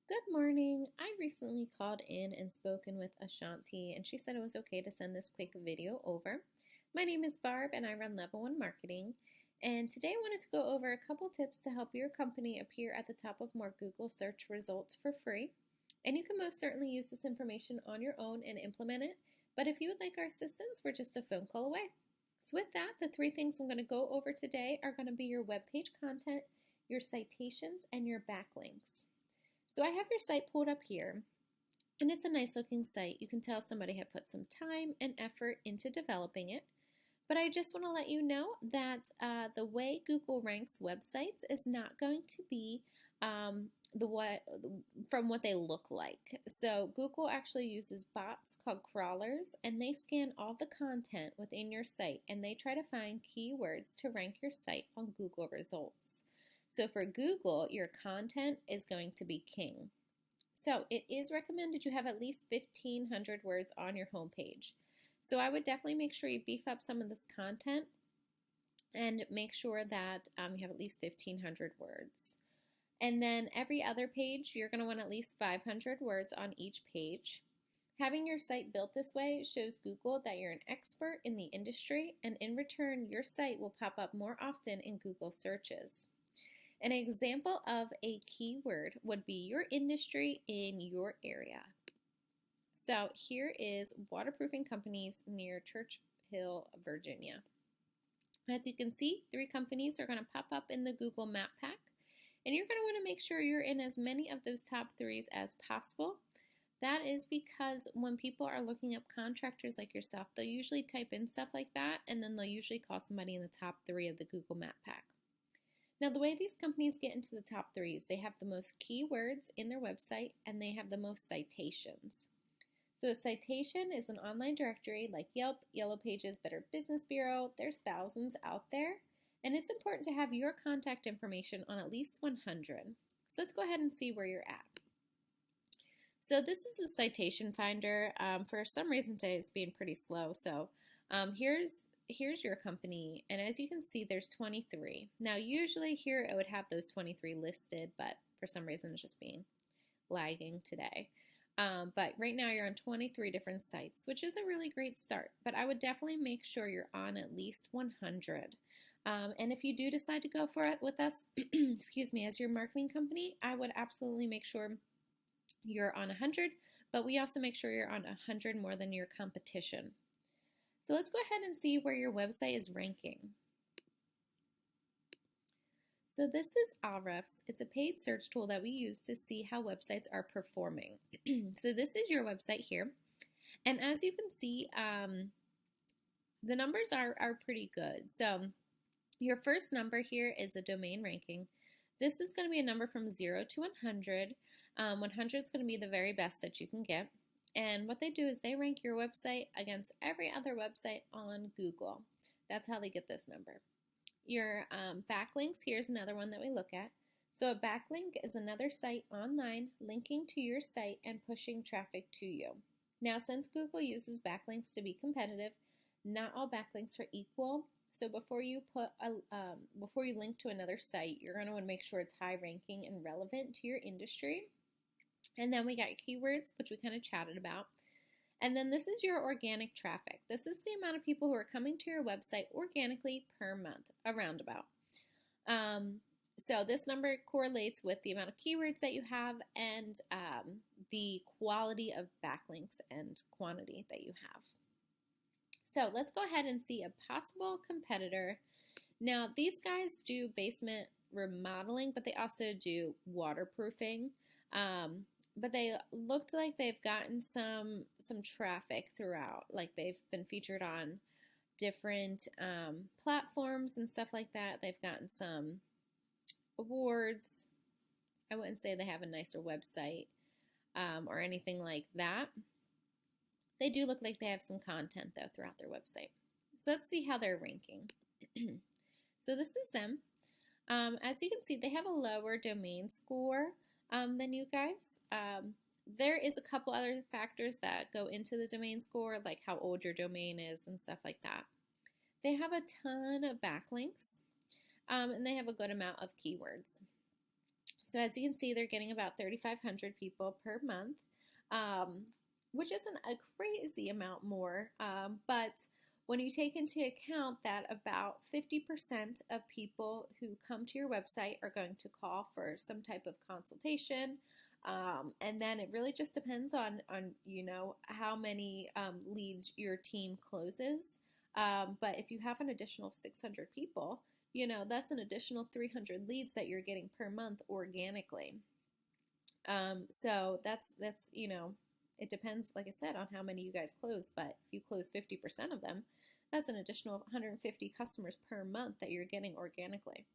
Good morning. I recently called in and spoken with Ashanti, and she said it was okay to send this quick video over. My name is Barb, and I run Level 1 Marketing. And today I wanted to go over a couple tips to help your company appear at the top of more Google search results for free. And you can most certainly use this information on your own and implement it. But if you would like our assistance, we're just a phone call away. So with that, the three things I'm going to go over today are going to be your web page content, your citations, and your backlinks. So I have your site pulled up here, and it's a nice looking site. You can tell somebody had put some time and effort into developing it. But I just want to let you know that the way Google ranks websites is not going to be from what they look like. So Google actually uses bots called crawlers, and they scan all the content within your site, and they try to find keywords to rank your site on Google results. So for Google, your content is going to be king. So it is recommended you have at least 1,500 words on your homepage. So I would definitely make sure you beef up some of this content and make sure that you have at least 1,500 words. And then every other page, you're going to want at least 500 words on each page. Having your site built this way shows Google that you're an expert in the industry, and in return, your site will pop up more often in Google searches. An example of a keyword would be your industry in your area. So here is waterproofing companies near Churchill, Virginia. As you can see, 3 companies are going to pop up in the Google Map Pack, and you're going to want to make sure you're in as many of those top 3s as possible. That is because when people are looking up contractors like yourself, they'll usually type in stuff like that, and then they'll usually call somebody in the top 3 of the Google Map Pack. Now, the way these companies get into the top 3s, they have the most keywords in their website, and they have the most citations. So a citation is an online directory like Yelp, Yellow Pages, Better Business Bureau. There's thousands out there, and it's important to have your contact information on at least 100. So let's go ahead and see where you're at. So this is a citation finder. For some reason today it's being pretty slow. So here's your company, and as you can see, there's 23. Now, usually here it would have those 23 listed, but for some reason it's just being lagging today. But right now you're on 23 different sites, which is a really great start, but I would definitely make sure you're on at least 100. And if you do decide to go for it with us, excuse me, as your marketing company, I would absolutely make sure you're on 100, but we also make sure you're on 100 more than your competition. So let's go ahead and see where your website is ranking. So this is Ahrefs. It's a paid search tool that we use to see how websites are performing. So this is your website here. And as you can see, the numbers are pretty good. So your first number here is a domain ranking. This is going to be a number from 0 to 100. 100 is going to be the very best that you can get. And what they do is they rank your website against every other website on Google. That's how they get this number. Your backlinks, here's another one that we look at. So a backlink is another site online linking to your site and pushing traffic to you. Now, since Google uses backlinks to be competitive, not all backlinks are equal. So before you link to another site, you're going to want to make sure it's high ranking and relevant to your industry. And then we got your keywords, which we kind of chatted about. And then this is your organic traffic. This is the amount of people who are coming to your website organically per month, around about. So this number correlates with the amount of keywords that you have and the quality of backlinks and quantity that you have. So let's go ahead and see a possible competitor. Now, these guys do basement remodeling, but they also do waterproofing. But they looked like they've gotten some traffic throughout. Like they've been featured on different platforms and stuff like that. They've gotten some awards. I wouldn't say they have a nicer website or anything like that. They do look like they have some content, though, throughout their website. So let's see how they're ranking. So this is them. As you can see, they have a lower domain score than you guys. There is a couple other factors that go into the domain score, like how old your domain is and stuff like that. They have a ton of backlinks, and they have a good amount of keywords. So as you can see, they're getting about 3,500 people per month, which isn't a crazy amount more, but when you take into account that about 50% of people who come to your website are going to call for some type of consultation, and then it really just depends on how many leads your team closes. But if you have an additional 600 people, that's an additional 300 leads that you're getting per month organically. So that's it depends, like I said, on how many you guys close. But if you close 50% of them, that's an additional 150 customers per month that you're getting organically.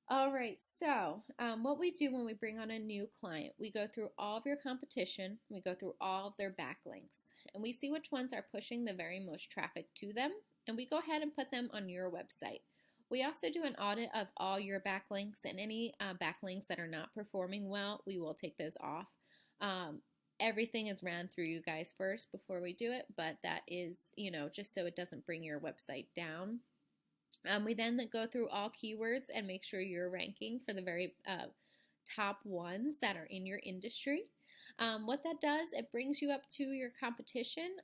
All right, so what we do when we bring on a new client, we go through all of your competition, we go through all of their backlinks, and we see which ones are pushing the very most traffic to them, and we go ahead and put them on your website. We also do an audit of all your backlinks, and any backlinks that are not performing well, we will take those off. Everything is ran through you guys first before we do it, but that is, just so it doesn't bring your website down. We then go through all keywords and make sure you're ranking for the very top ones that are in your industry. What that does, it brings you up to your competition,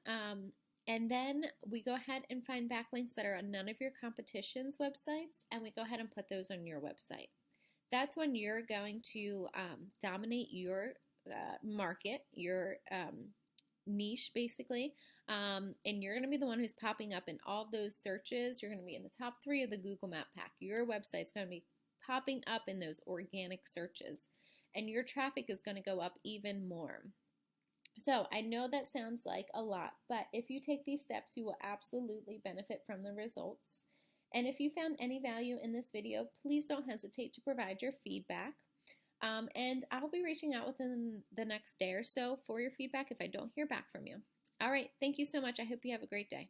and then we go ahead and find backlinks that are on none of your competition's websites, and we go ahead and put those on your website. That's when you're going to dominate your market, your niche, basically, and you're going to be the one who's popping up in all of those searches. You're going to be in the top 3 of the Google Map Pack. Your website's going to be popping up in those organic searches, and your traffic is going to go up even more. So I know that sounds like a lot, but if you take these steps, you will absolutely benefit from the results. And if you found any value in this video, please don't hesitate to provide your feedback. And I'll be reaching out within the next day or so for your feedback if I don't hear back from you. All right, thank you so much. I hope you have a great day.